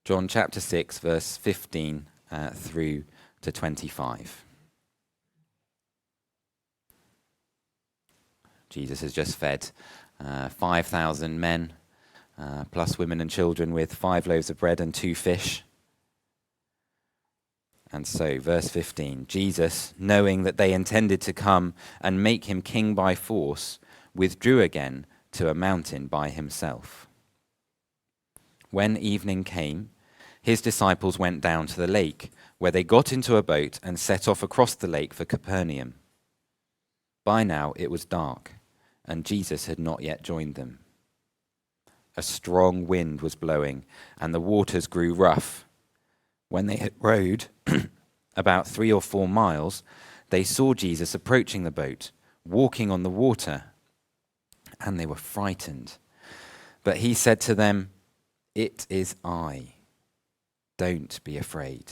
John chapter 6, verse 15 through to 25. Jesus has just fed 5,000 men, plus women and children, with 5 loaves of bread and 2 fish. And so, verse 15, Jesus, knowing that they intended to come and make him king by force, withdrew again to a mountain by himself. When evening came, his disciples went down to the lake, where they got into a boat and set off across the lake for Capernaum. By now it was dark, and Jesus had not yet joined them. A strong wind was blowing, and the waters grew rough. When they had rowed about 3 or 4 miles, they saw Jesus approaching the boat, walking on the water, and they were frightened. But he said to them, "It is I. Don't be afraid."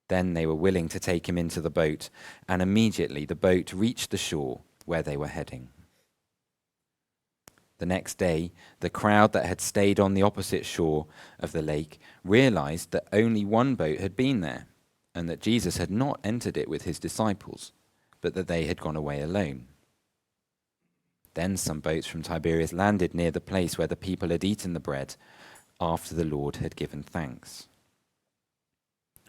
Then they were willing to take him into the boat, and immediately the boat reached the shore where they were heading. The next day, the crowd that had stayed on the opposite shore of the lake realized that only one boat had been there, and that Jesus had not entered it with his disciples, but that they had gone away alone. Then some boats from Tiberias landed near the place where the people had eaten the bread after the Lord had given thanks.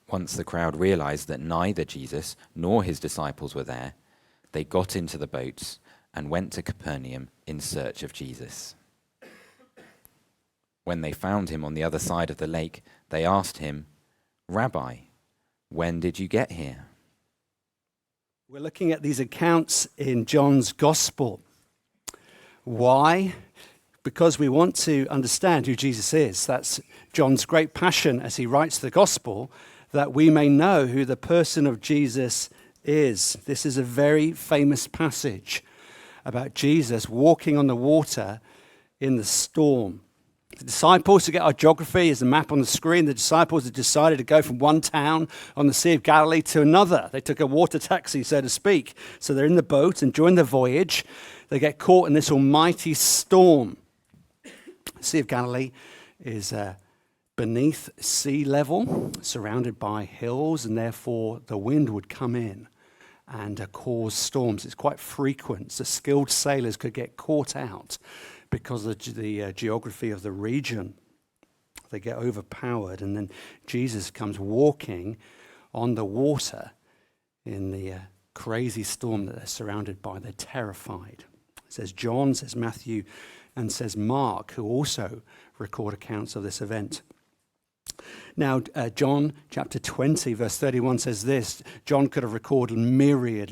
Once the crowd realized that neither Jesus nor his disciples were there, they got into the boats and went to Capernaum in search of Jesus. When they found him on the other side of the lake, they asked him, "Rabbi, when did you get here?" We're looking at these accounts in John's Gospel. Why? Because we want to understand who Jesus is. That's John's great passion as he writes the Gospel, that we may know who the person of Jesus is. This is a very famous passage about Jesus walking on the water in the storm. The disciples, to get our geography, is a map on the screen. The disciples had decided to go from one town on the Sea of Galilee to another. They took a water taxi, so to speak. So they're in the boat, and during the voyage, they get caught in this almighty storm. The Sea of Galilee is beneath sea level, surrounded by hills, and therefore the wind would come in and cause storms. It's quite frequent. So skilled sailors could get caught out because of the geography of the region. They get overpowered, and then Jesus comes walking on the water in the crazy storm that they're surrounded by. They're terrified. It says John, says Matthew, and says Mark, who also record accounts of this event. Now, John chapter 20, verse 31 says this: John could have recorded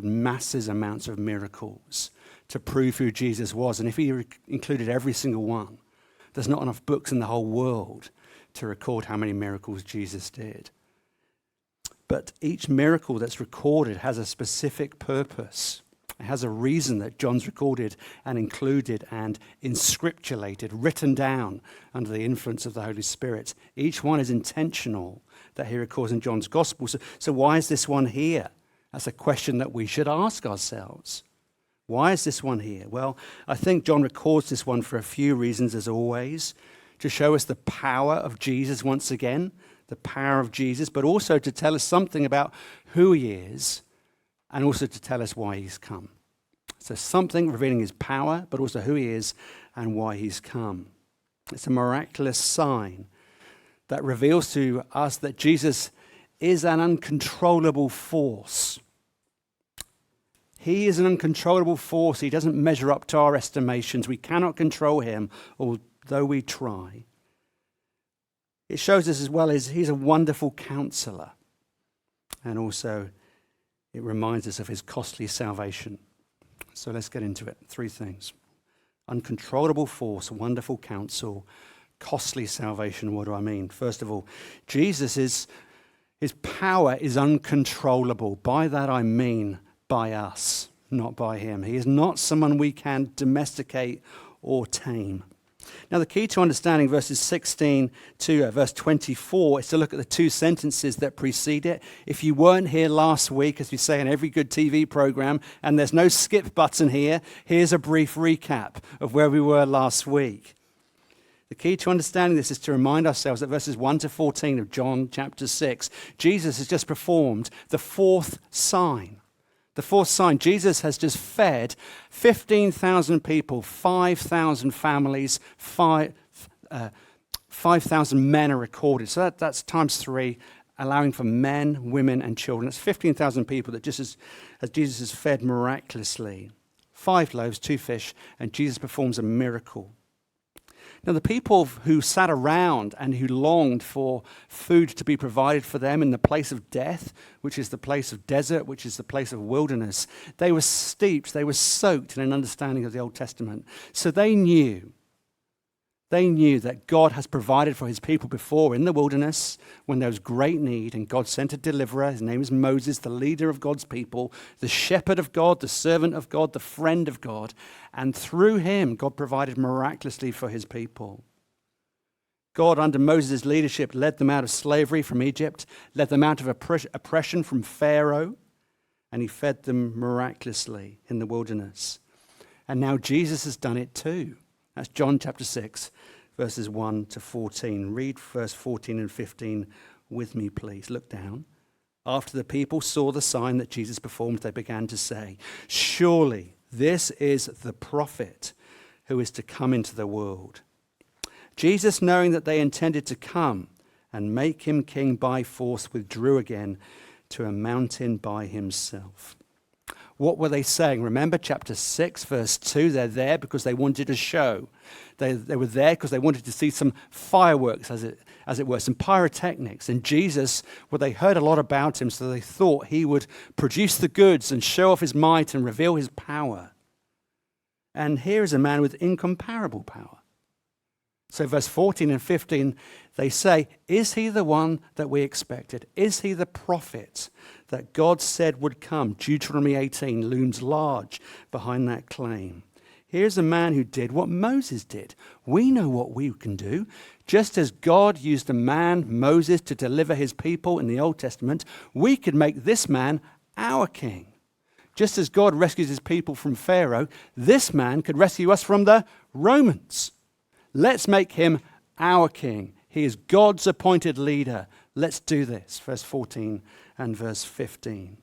massive amounts of miracles to prove who Jesus was. And if he included every single one, there's not enough books in the whole world to record how many miracles Jesus did. But each miracle that's recorded has a specific purpose. It has a reason that John's recorded and included and inscripturated, written down under the influence of the Holy Spirit. Each one is intentional that he records in John's Gospel. So why is this one here? That's a question that we should ask ourselves. Why is this one here? Well, I think John records this one for a few reasons, as always, to show us the power of Jesus once again, the power of Jesus, but also to tell us something about who he is, and also to tell us why he's come. So something revealing his power, but also who he is and why he's come. It's a miraculous sign that reveals to us that Jesus is an uncontrollable force. He is an uncontrollable force. He doesn't measure up to our estimations. We cannot control him, although we try. It shows us as well as he's a wonderful counselor, and also it reminds us of his costly salvation. So let's get into it. 3 things. Uncontrollable force, wonderful counsel, costly salvation. What do I mean? First of all, his power is uncontrollable. By that I mean by us, not by him. He is not someone we can domesticate or tame. Now, the key to understanding verses 16 to verse 24 is to look at the 2 sentences that precede it. If you weren't here last week, as we say in every good TV program, and there's no skip button here, here's a brief recap of where we were last week. The key to understanding this is to remind ourselves that verses 1 to 14 of John chapter 6, Jesus has just performed the fourth sign. The fourth sign, Jesus has just fed 15,000 people, 5,000 families, 5,000 men are recorded. So that's times 3, allowing for men, women, and children. That's 15,000 people that just as Jesus has fed miraculously. 5 loaves, 2 fish, and Jesus performs a miracle. Now, the people who sat around and who longed for food to be provided for them in the place of death, which is the place of desert, which is the place of wilderness, they were steeped, they were soaked in an understanding of the Old Testament. So they knew that God has provided for his people before in the wilderness when there was great need, and God sent a deliverer. His name is Moses, the leader of God's people, the shepherd of God, the servant of God, the friend of God. And through him, God provided miraculously for his people. God, under Moses' leadership, led them out of slavery from Egypt, led them out of oppression from Pharaoh, and he fed them miraculously in the wilderness. And now Jesus has done it too. That's John chapter 6, verses 1 to 14. Read verse 14 and 15 with me, please. Look down. After the people saw the sign that Jesus performed, they began to say, "Surely this is the prophet who is to come into the world." Jesus, knowing that they intended to come and make him king by force, withdrew again to a mountain by himself. What were they saying? Remember chapter 6, verse 2, they're there because they wanted a show. They were there because they wanted to see some fireworks, as it were, some pyrotechnics. And Jesus, well, they heard a lot about him, so they thought he would produce the goods and show off his might and reveal his power. And here is a man with incomparable power. So verse 14 and 15, they say, is he the one that we expected? Is he the prophet that God said would come? Deuteronomy 18 looms large behind that claim. Here's a man who did what Moses did. We know what we can do. Just as God used a man, Moses, to deliver his people in the Old Testament, we could make this man our king. Just as God rescues his people from Pharaoh, this man could rescue us from the Romans. Let's make him our king. He is God's appointed leader. Let's do this. Verse 14 and verse 15.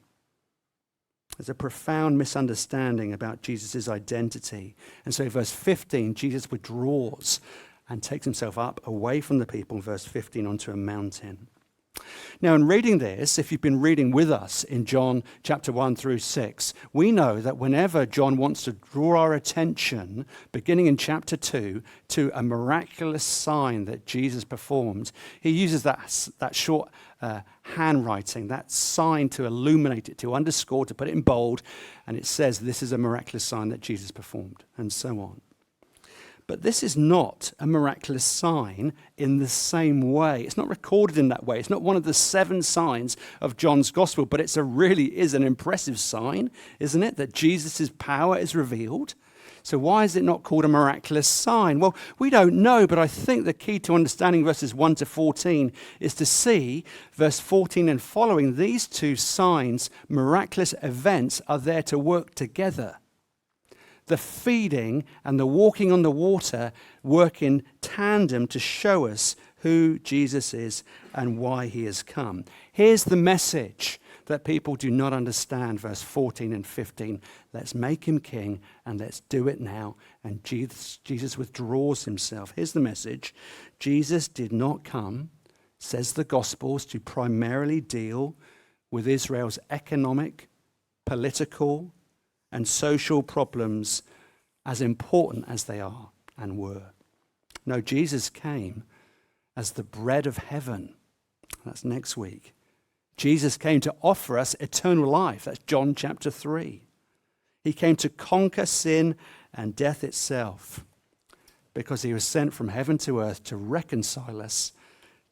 There's a profound misunderstanding about Jesus' identity. And so in verse 15, Jesus withdraws and takes himself up away from the people in verse 15 onto a mountain. Now, in reading this, if you've been reading with us in John chapter 1 through 6, we know that whenever John wants to draw our attention, beginning in chapter 2, to a miraculous sign that Jesus performed, he uses that short handwriting, that sign to illuminate it, to underscore, to put it in bold, and it says this is a miraculous sign that Jesus performed, and so on. But this is not a miraculous sign in the same way. It's not recorded in that way. It's not one of the 7 signs of John's gospel, but it really is an impressive sign, isn't it? That Jesus' power is revealed. So why is it not called a miraculous sign? Well, we don't know, but I think the key to understanding verses 1 to 14 is to see verse 14 and following, these 2 signs, miraculous events, are there to work together. The feeding and the walking on the water work in tandem to show us who Jesus is and why he has come. Here's the message that people do not understand, verse 14 and 15. Let's make him king and let's do it now. And Jesus withdraws himself. Here's the message. Jesus did not come, says the Gospels, to primarily deal with Israel's economic, political, and social problems, as important as they are and were. No, Jesus came as the bread of heaven. That's next week. Jesus came to offer us eternal life. That's John chapter 3. He came to conquer sin and death itself because he was sent from heaven to earth to reconcile us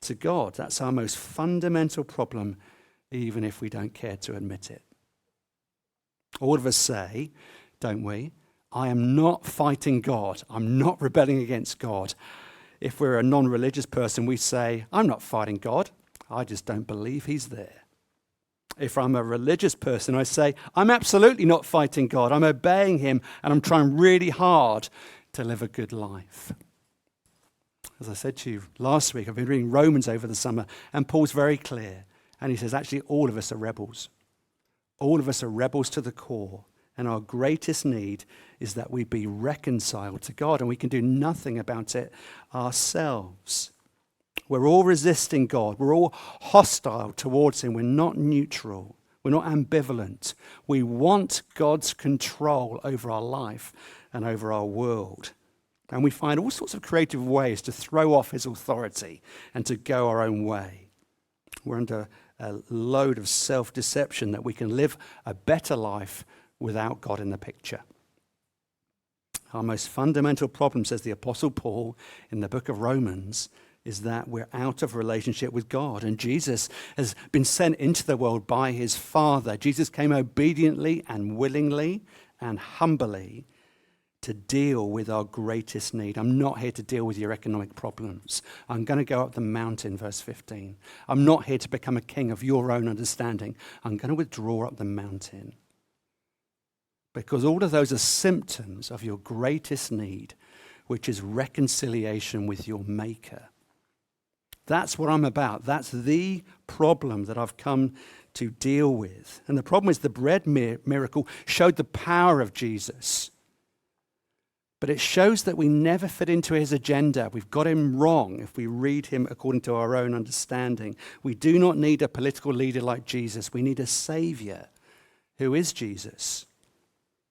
to God. That's our most fundamental problem, even if we don't care to admit it. All of us say, don't we, I am not fighting God. I'm not rebelling against God. If we're a non-religious person, we say, I'm not fighting God. I just don't believe he's there. If I'm a religious person, I say, I'm absolutely not fighting God. I'm obeying him and I'm trying really hard to live a good life. As I said to you last week, I've been reading Romans over the summer, and Paul's very clear. And he says, actually, all of us are rebels. All of us are rebels to the core. And our greatest need is that we be reconciled to God, and we can do nothing about it ourselves. We're all resisting God. We're all hostile towards him. We're not neutral. We're not ambivalent. We want God's control over our life and over our world. And we find all sorts of creative ways to throw off his authority and to go our own way. We're under a load of self-deception that we can live a better life without God in the picture. Our most fundamental problem, says the Apostle Paul in the book of Romans, is that we're out of relationship with God. And Jesus has been sent into the world by his Father. Jesus came obediently and willingly and humbly to deal with our greatest need. I'm not here to deal with your economic problems. I'm going to go up the mountain, verse 15. I'm not here to become a king of your own understanding. I'm going to withdraw up the mountain. Because all of those are symptoms of your greatest need, which is reconciliation with your Maker. That's what I'm about. That's the problem that I've come to deal with. And the problem is the bread miracle showed the power of Jesus. But it shows that we never fit into his agenda. We've got him wrong if we read him according to our own understanding. We do not need a political leader like Jesus. We need a Savior who is Jesus.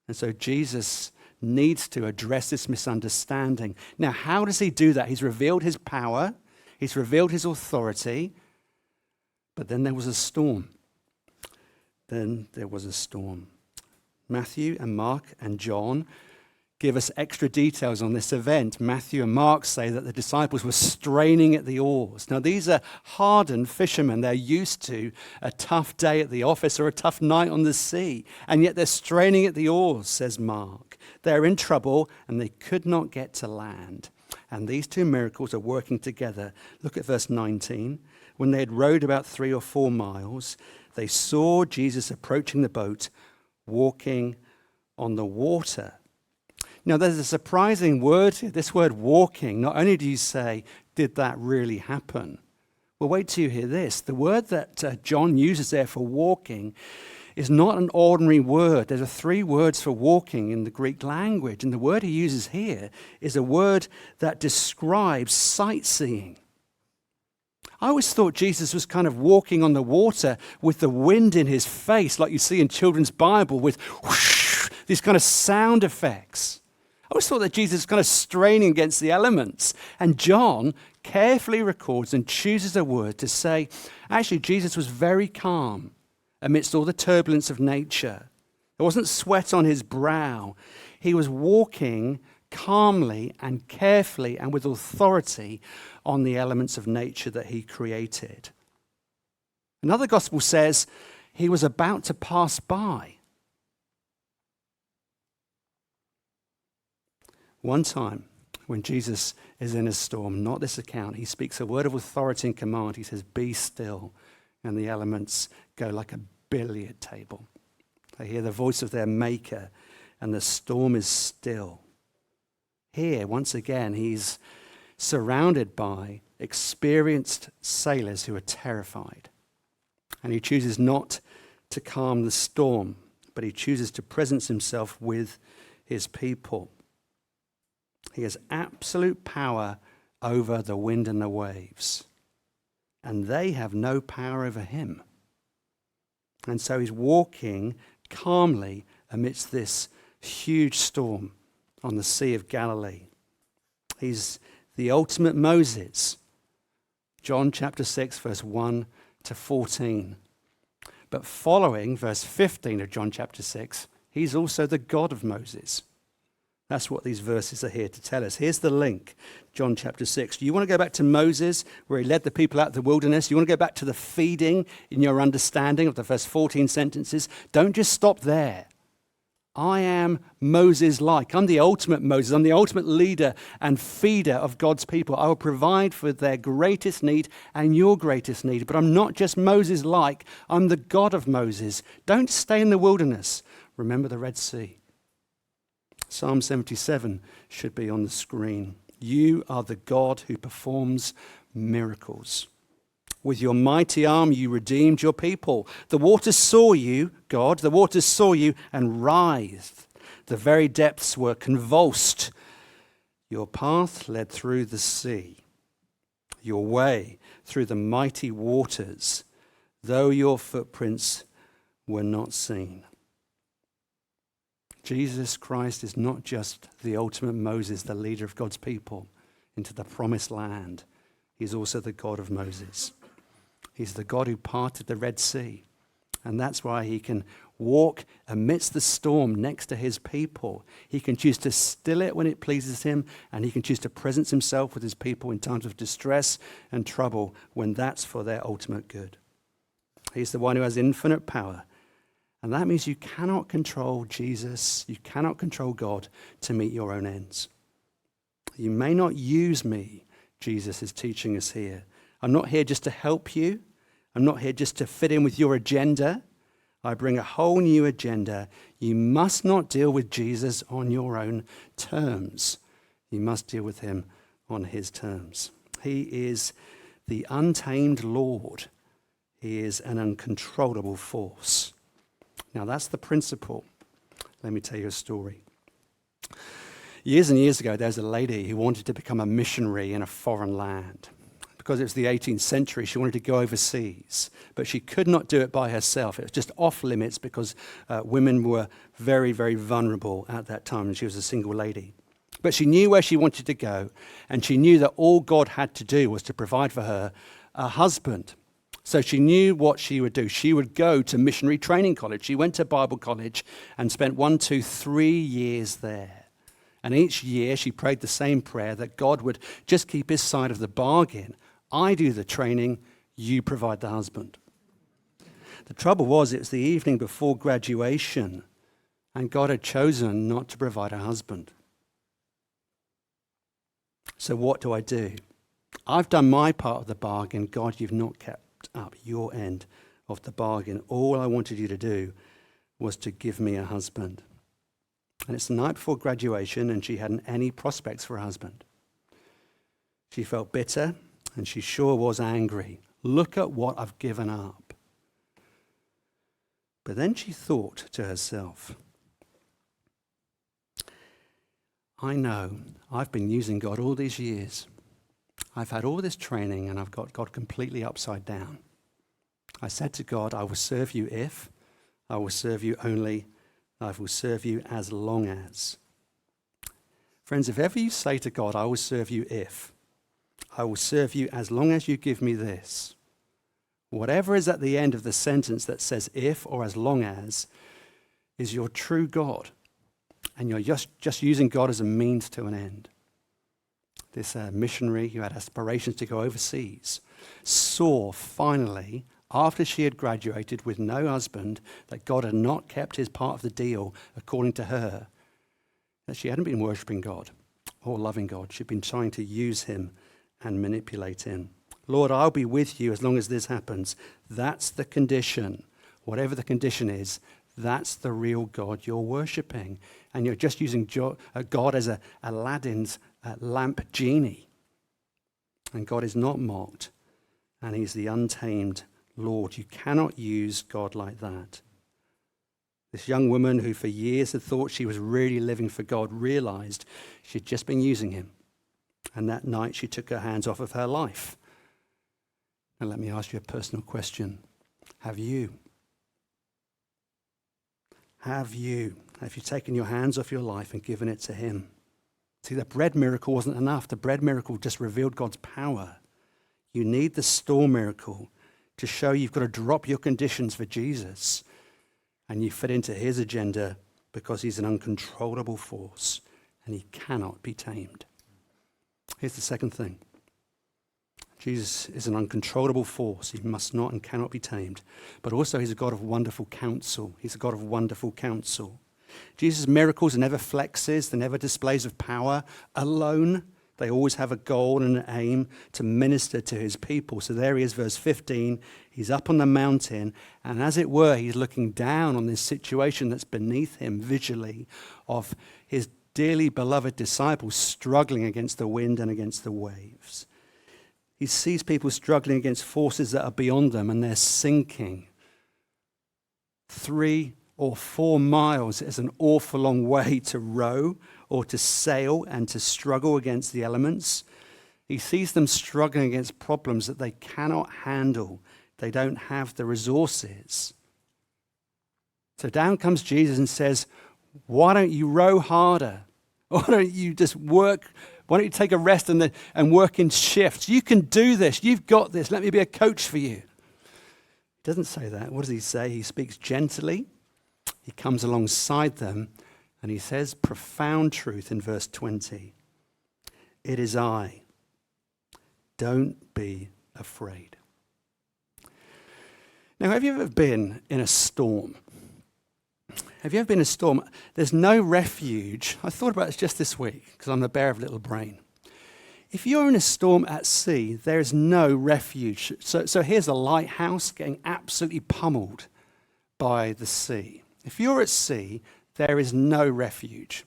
And so Jesus needs to address this misunderstanding. Now, how does he do that? He's revealed his power. He's revealed his authority. But then there was a storm. Matthew and Mark and John give us extra details on this event. Matthew and Mark say that the disciples were straining at the oars. Now, these are hardened fishermen. They're used to a tough day at the office or a tough night on the sea. And yet they're straining at the oars, says Mark. They're in trouble and they could not get to land. And these two miracles are working together. Look at verse 19. When they had rowed about 3 or 4 miles, they saw Jesus approaching the boat, walking on the water. Now, there's a surprising word here. This word walking, not only do you say, did that really happen? Well, wait till you hear this. The word that John uses there for walking is not an ordinary word. There are 3 words for walking in the Greek language. And the word he uses here is a word that describes sightseeing. I always thought Jesus was kind of walking on the water with the wind in his face, like you see in children's Bible with whoosh, these kind of sound effects. I always thought that Jesus was kind of straining against the elements. And John carefully records and chooses a word to say, actually, Jesus was very calm amidst all the turbulence of nature. There wasn't sweat on his brow. He was walking calmly and carefully and with authority on the elements of nature that he created. Another gospel says he was about to pass by. One time, when Jesus is in a storm, not this account, he speaks a word of authority and command. He says, be still, and the elements go like a billiard table. They hear the voice of their maker, and the storm is still. Here, once again, he's surrounded by experienced sailors who are terrified. And he chooses not to calm the storm, but he chooses to presence himself with his people. He has absolute power over the wind and the waves, and they have no power over him. And so he's walking calmly amidst this huge storm on the Sea of Galilee. He's the ultimate Moses. John chapter 6, verse 1 to 14. But following verse 15 of John chapter 6, he's also the God of Moses. That's what these verses are here to tell us. Here's the link, John chapter 6. Do you want to go back to Moses, where he led the people out of the wilderness? You want to go back to the feeding in your understanding of the first 14 sentences? Don't just stop there. I am Moses-like. I'm the ultimate Moses. I'm the ultimate leader and feeder of God's people. I will provide for their greatest need and your greatest need. But I'm not just Moses-like. I'm the God of Moses. Don't stay in the wilderness. Remember the Red Sea. Psalm 77 should be on the screen. You are the God who performs miracles. With your mighty arm, you redeemed your people. The waters saw you, God, the waters saw you and writhed. The very depths were convulsed. Your path led through the sea, your way through the mighty waters, though your footprints were not seen. Jesus Christ is not just the ultimate Moses, the leader of God's people into the promised land. He's also the God of Moses. He's the God who parted the Red Sea. And that's why he can walk amidst the storm next to his people. He can choose to still it when it pleases him, and he can choose to presence himself with his people in times of distress and trouble when that's for their ultimate good. He's the one who has infinite power. And that means you cannot control Jesus, you cannot control God to meet your own ends. You may not use me, Jesus is teaching us here. I'm not here just to help you. I'm not here just to fit in with your agenda. I bring a whole new agenda. You must not deal with Jesus on your own terms. You must deal with him on his terms. He is the untamed Lord. He is an uncontrollable force. Now that's the principle. Let me tell you a story. Years and years ago, there was a lady who wanted to become a missionary in a foreign land. Because it was the 18th century, she wanted to go overseas, but she could not do it by herself. It was just off limits because women were very, very vulnerable at that time, and she was a single lady. But she knew where she wanted to go, and she knew that all God had to do was to provide for her a husband. So she knew what she would do. She would go to missionary training college. She went to Bible college and spent 1, 2, 3 years there. And each year she prayed the same prayer that God would just keep his side of the bargain. I do the training, you provide the husband. The trouble was, it was the evening before graduation, and God had chosen not to provide a husband. So what do I do? I've done my part of the bargain. God, you've not kept up your end of the bargain. All I wanted you to do was to give me a husband. And it's the night before graduation, and she hadn't any prospects for a husband. She felt bitter. And she sure was angry. Look at what I've given up. But then she thought to herself, I know I've been using God all these years. I've had all this training and I've got God completely upside down. I said to God, I will serve you if, I will serve you only, I will serve you as long as. Friends, if ever you say to God, I will serve you if, I will serve you as long as you give me this. Whatever is at the end of the sentence that says if or as long as is your true God. And you're just using God as a means to an end. This missionary who had aspirations to go overseas saw finally, after she had graduated with no husband, that God had not kept his part of the deal according to her, that she hadn't been worshipping God or loving God. She'd been trying to use him and manipulate him. Lord, I'll be with you as long as this happens. That's the condition. Whatever the condition is, that's the real God you're worshipping. And you're just using God as Aladdin's lamp genie. And God is not mocked. And he's the untamed Lord. You cannot use God like that. This young woman who for years had thought she was really living for God realized she'd just been using him. And that night she took her hands off of her life. And let me ask you a personal question. Have you taken your hands off your life and given it to him? See, the bread miracle wasn't enough. The bread miracle just revealed God's power. You need the storm miracle to show you've got to drop your conditions for Jesus. And you fit into his agenda because he's an uncontrollable force and he cannot be tamed. Here's the second thing. Jesus is an uncontrollable force. He must not and cannot be tamed. But also he's a God of wonderful counsel. He's a God of wonderful counsel. Jesus' miracles are never flexes. They're never displays of power alone. They always have a goal and an aim to minister to his people. So there he is, verse 15. He's up on the mountain, and as it were, he's looking down on this situation that's beneath him visually of his dearly beloved disciples struggling against the wind and against the waves. He sees people struggling against forces that are beyond them and they're sinking. 3 or 4 miles is an awful long way to row or to sail and to struggle against the elements. He sees them struggling against problems that they cannot handle. They don't have the resources. So down comes Jesus and says, why don't you row harder? Why don't you just work? Why don't you take a rest and work in shifts? You can do this. You've got this. Let me be a coach for you. He doesn't say that. What does he say? He speaks gently. He comes alongside them and he says profound truth in verse 20. It is I. Don't be afraid. Now, have you ever been in a storm? Have you ever been in a storm? There's no refuge. I thought about this just this week because I'm the bear of little brain. If you're in a storm at sea, there is no refuge. So here's a lighthouse getting absolutely pummeled by the sea. If you're at sea, there is no refuge.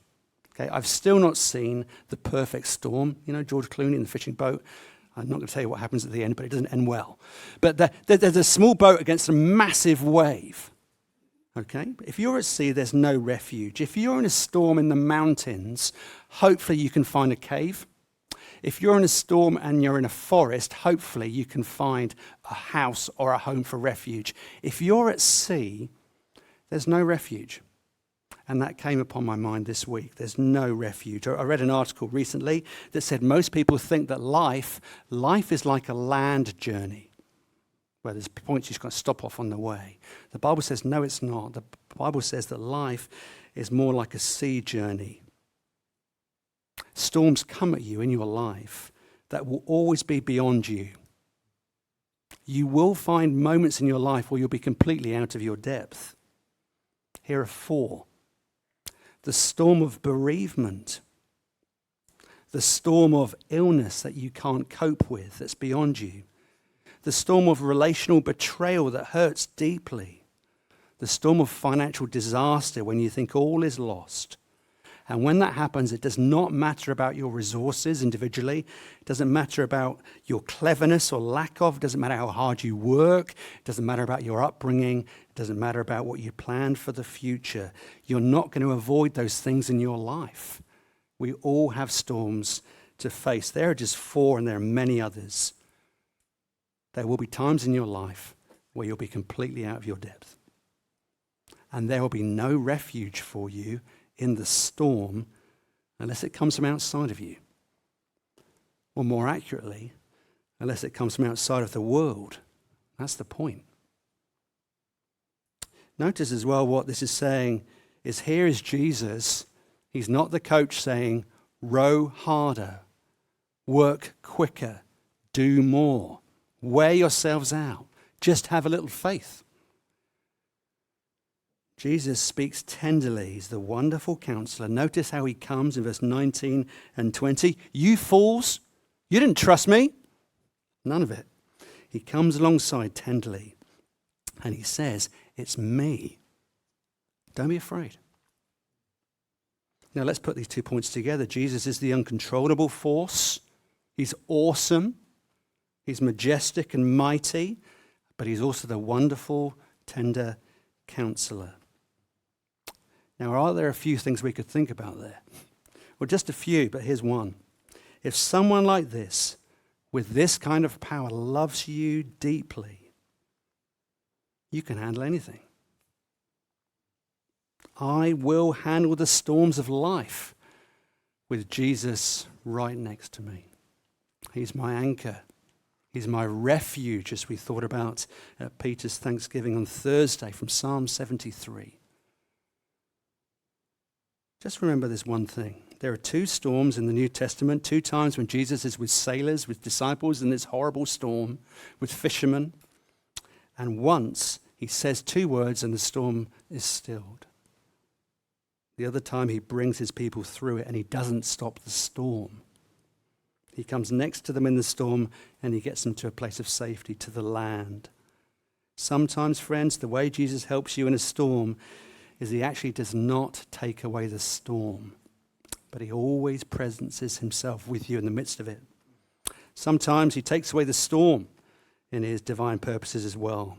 Okay, I've still not seen the perfect storm. You know, George Clooney in the fishing boat. I'm not going to tell you what happens at the end, but it doesn't end well. But there's a small boat against a massive wave. Okay? If you're at sea, there's no refuge. If you're in a storm in the mountains, hopefully you can find a cave. If you're in a storm and you're in a forest, hopefully you can find a house or a home for refuge. If you're at sea, there's no refuge. And that came upon my mind this week. There's no refuge. I read an article recently that said most people think that life is like a land journey, where there's points you've got to stop off on the way. The Bible says, no, it's not. The Bible says that life is more like a sea journey. Storms come at you in your life that will always be beyond you. You will find moments in your life where you'll be completely out of your depth. Here are 4. The storm of bereavement. The storm of illness that you can't cope with, that's beyond you. The storm of relational betrayal that hurts deeply. The storm of financial disaster when you think all is lost. And when that happens, it does not matter about your resources individually. It doesn't matter about your cleverness or lack of. It doesn't matter how hard you work. It doesn't matter about your upbringing. It doesn't matter about what you planned for the future. You're not going to avoid those things in your life. We all have storms to face. There are just 4 and there are many others. There will be times in your life where you'll be completely out of your depth. And there will be no refuge for you in the storm unless it comes from outside of you. Or more accurately, unless it comes from outside of the world. That's the point. Notice as well what this is saying is here is Jesus. He's not the coach saying, row harder, work quicker, do more. Wear yourselves out. Just have a little faith. Jesus speaks tenderly. He's the wonderful counselor. Notice how he comes in verse 19 and 20. You fools, you didn't trust me. None of it. He comes alongside tenderly and he says, it's me. Don't be afraid. Now let's put these 2 points together. Jesus is the uncontrollable force. He's awesome. He's majestic and mighty, but he's also the wonderful, tender counselor. Now, are there a few things we could think about there? Well, just a few, but here's one. If someone like this, with this kind of power, loves you deeply, you can handle anything. I will handle the storms of life with Jesus right next to me. He's my anchor. He's my refuge, as we thought about at Peter's Thanksgiving on Thursday from Psalm 73. Just remember this one thing. There are 2 storms in the New Testament, 2 times when Jesus is with sailors, with disciples in this horrible storm, with fishermen. And once he says 2 words and the storm is stilled. The other time he brings his people through it and he doesn't stop the storm. He comes next to them in the storm and he gets them to a place of safety, to the land. Sometimes, friends, the way Jesus helps you in a storm is he actually does not take away the storm. but he always presences himself with you in the midst of it. Sometimes he takes away the storm in his divine purposes as well.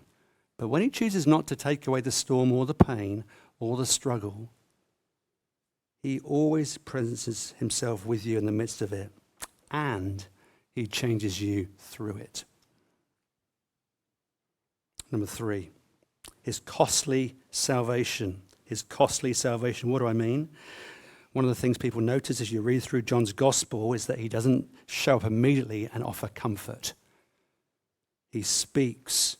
But when he chooses not to take away the storm or the pain or the struggle, he always presences himself with you in the midst of it, and he changes you through it. Number 3, his costly salvation. His costly salvation. What do I mean? One of the things people notice as you read through John's gospel is that he doesn't show up immediately and offer comfort. He speaks,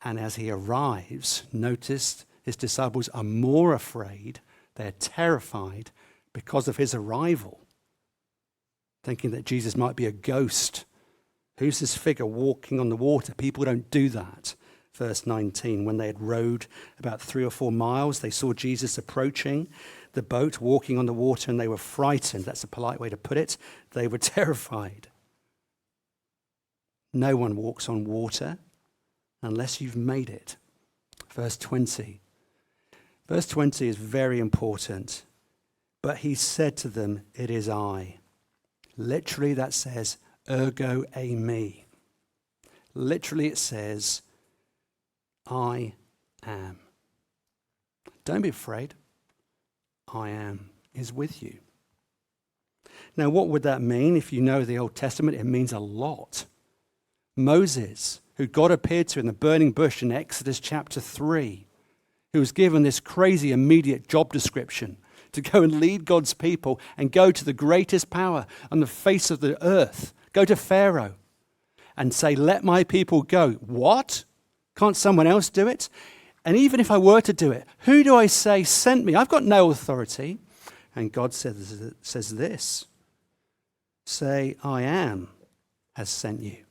and as he arrives, notice his disciples are more afraid. They're terrified because of his arrival, thinking that Jesus might be a ghost. Who's this figure walking on the water? People don't do that. Verse 19, when they had rowed about 3 or 4 miles, they saw Jesus approaching the boat, walking on the water, and they were frightened. That's a polite way to put it. They were terrified. No one walks on water unless you've made it. Verse 20. Verse 20 is very important. But he said to them, "It is I." Literally that says, ergo eimi. Literally it says, I am. Don't be afraid. I am is with you. Now, what would that mean? If you know the Old Testament, it means a lot. Moses, who God appeared to in the burning bush in Exodus chapter 3, who was given this crazy immediate job description to go and lead God's people and go to the greatest power on the face of the earth, go to Pharaoh and say, "Let my people go." What? Can't someone else do it? And even if I were to do it, who do I say sent me? I've got no authority. And God says this, say, "I am has sent you."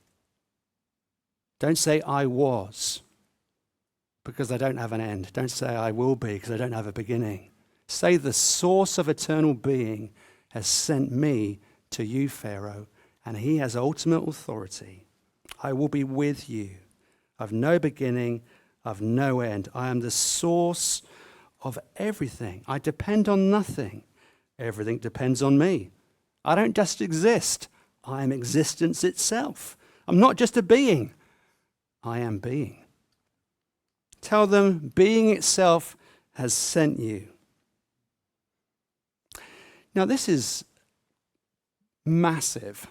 Don't say "I was," because I don't have an end. Don't say "I will be," because I don't have a beginning. Say the source of eternal being has sent me to you, Pharaoh, and he has ultimate authority. I will be with you. I've no beginning, I've no end. I am the source of everything. I depend on nothing. Everything depends on me. I don't just exist. I am existence itself. I'm not just a being. I am being. Tell them being itself has sent you. Now this is massive.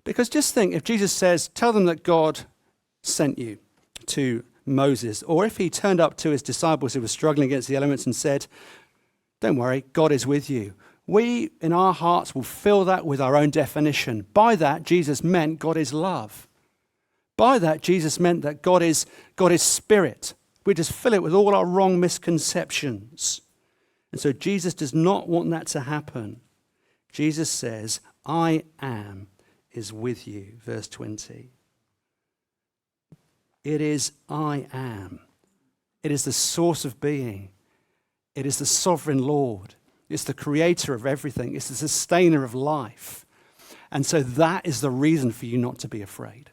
Because just think, if Jesus says, tell them that God sent you to Moses, or if he turned up to his disciples who were struggling against the elements and said, don't worry, God is with you. We, in our hearts, will fill that with our own definition. By that, Jesus meant God is love. By that, Jesus meant that God is spirit. We just fill it with all our wrong misconceptions. And so Jesus does not want that to happen. Jesus says, I am is with you, verse 20. It is I am. It is the source of being. It is the sovereign Lord. It's the creator of everything. It's the sustainer of life. And so that is the reason for you not to be afraid.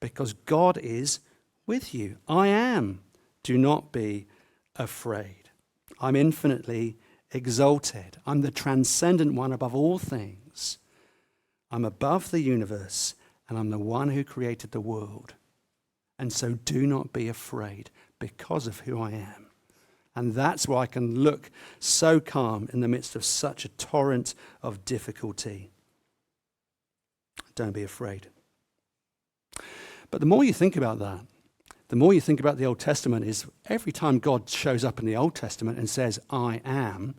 Because God is with you. I am. Do not be afraid. I'm infinitely exalted. I'm the transcendent one above all things. I'm above the universe, and I'm the one who created the world. And so do not be afraid because of who I am. And that's why I can look so calm in the midst of such a torrent of difficulty. Don't be afraid. But the more you think about that, the more you think about the Old Testament is every time God shows up in the Old Testament and says, I am,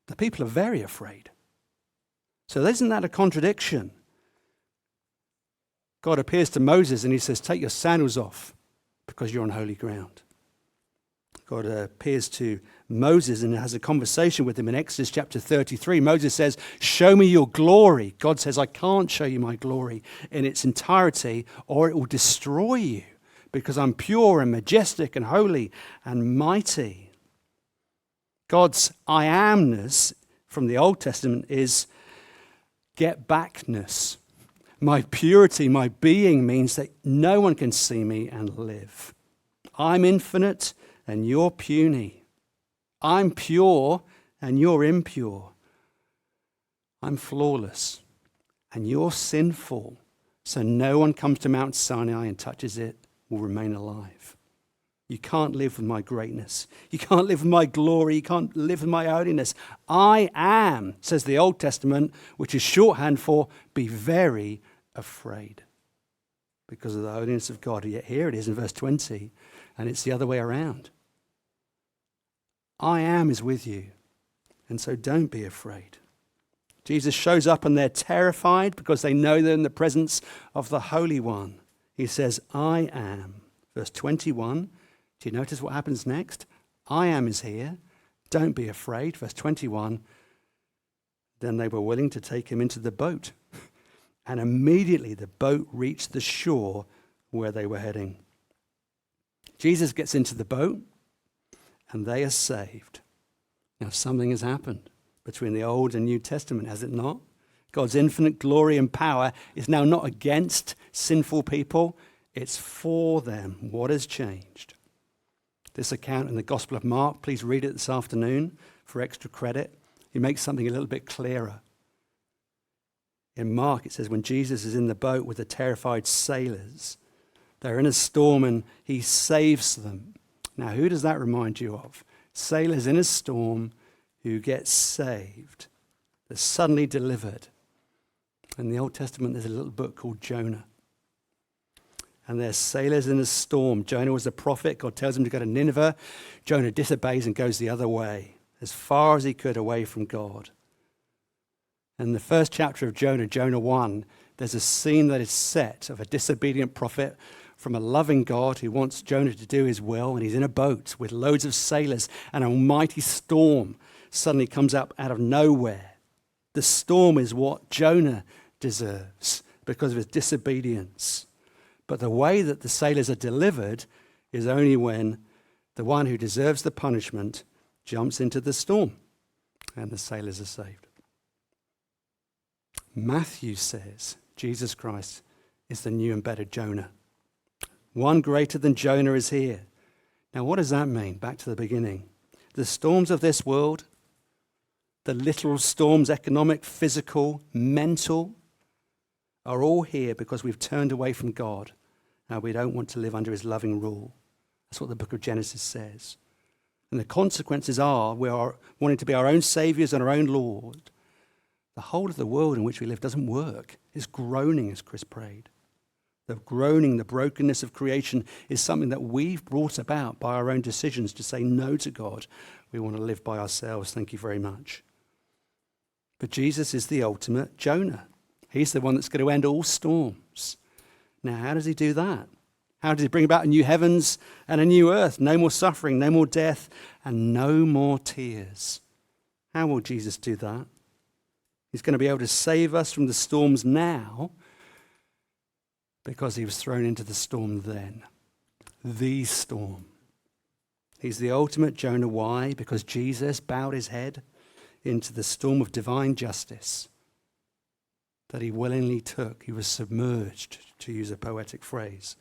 the people are very afraid. So isn't that a contradiction? God appears to Moses and he says, take your sandals off because you're on holy ground. God appears to Moses and has a conversation with him in Exodus chapter 33. Moses says, show me your glory. God says, I can't show you my glory in its entirety or it will destroy you because I'm pure and majestic and holy and mighty. God's I amness from the Old Testament is get backness. My purity, my being means that no one can see me and live. I'm infinite and you're puny. I'm pure and you're impure. I'm flawless, and you're sinful, so no one comes to Mount Sinai and touches it will remain alive. You can't live with my greatness. You can't live with my glory. You can't live with my holiness. I am, says the Old Testament, which is shorthand for be very afraid because of the holiness of God. Yet here it is in verse 20, and it's the other way around. I am is with you, and so don't be afraid. Jesus shows up and they're terrified because they know they're in the presence of the Holy One. He says, I am. Verse 21, do you notice what happens next? I am is here. Don't be afraid. Verse 21, then they were willing to take him into the boat. And immediately the boat reached the shore where they were heading. Jesus gets into the boat and they are saved. Now something has happened between the Old and New Testament, has it not? God's infinite glory and power is now not against sinful people, it's for them. What has changed? This account in the Gospel of Mark, please read it this afternoon for extra credit. He makes something a little bit clearer. In Mark, it says when Jesus is in the boat with the terrified sailors, they're in a storm and he saves them. Now, who does that remind you of? Sailors in a storm who get saved. They're suddenly delivered. In the Old Testament, there's a little book called Jonah. And they're sailors in a storm. Jonah was a prophet. God tells him to go to Nineveh. Jonah disobeys and goes the other way, as far as he could away from God. In the first chapter of Jonah, Jonah 1, there's a scene that is set of a disobedient prophet from a loving God who wants Jonah to do his will, and he's in a boat with loads of sailors, and an almighty storm suddenly comes up out of nowhere. The storm is what Jonah deserves because of his disobedience. But the way that the sailors are delivered is only when the one who deserves the punishment jumps into the storm, and the sailors are saved. Matthew says Jesus Christ is the new and better Jonah. One greater than Jonah is here. Now, what does that mean? Back to the beginning. The storms of this world, the literal storms, economic, physical, mental, are all here because we've turned away from God. Now, we don't want to live under his loving rule. That's what the book of Genesis says. And the consequences are we are wanting to be our own saviors and our own Lord. The whole of the world in which we live doesn't work. It's groaning, as Chris prayed. The groaning, the brokenness of creation is something that we've brought about by our own decisions to say no to God. We want to live by ourselves. Thank you very much. But Jesus is the ultimate Jonah. He's the one that's going to end all storms. Now, how does he do that? How does he bring about a new heavens and a new earth? No more suffering, no more death, and no more tears. How will Jesus do that? He's going to be able to save us from the storms now because he was thrown into the storm then. The storm. He's the ultimate Jonah. Why? Because Jesus bowed his head into the storm of divine justice that he willingly took. He was submerged, to use a poetic phrase,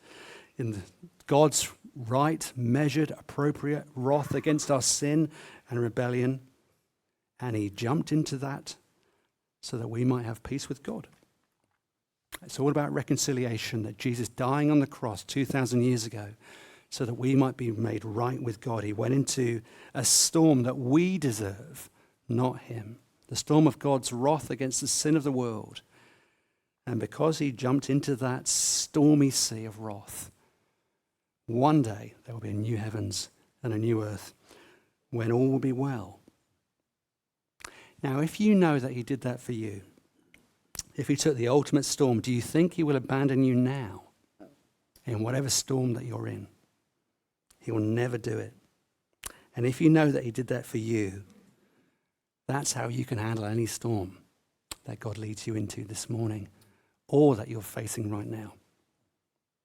in God's right, measured, appropriate wrath against our sin and rebellion. And he jumped into that so that we might have peace with God. It's all about reconciliation, that Jesus dying on the cross 2,000 years ago so that we might be made right with God. He went into a storm that we deserve, not him. The storm of God's wrath against the sin of the world. And because he jumped into that stormy sea of wrath, one day there will be a new heavens and a new earth when all will be well. Now, if you know that he did that for you, if he took the ultimate storm, do you think he will abandon you now in whatever storm that you're in? He will never do it. And if you know that he did that for you, that's how you can handle any storm that God leads you into this morning or that you're facing right now.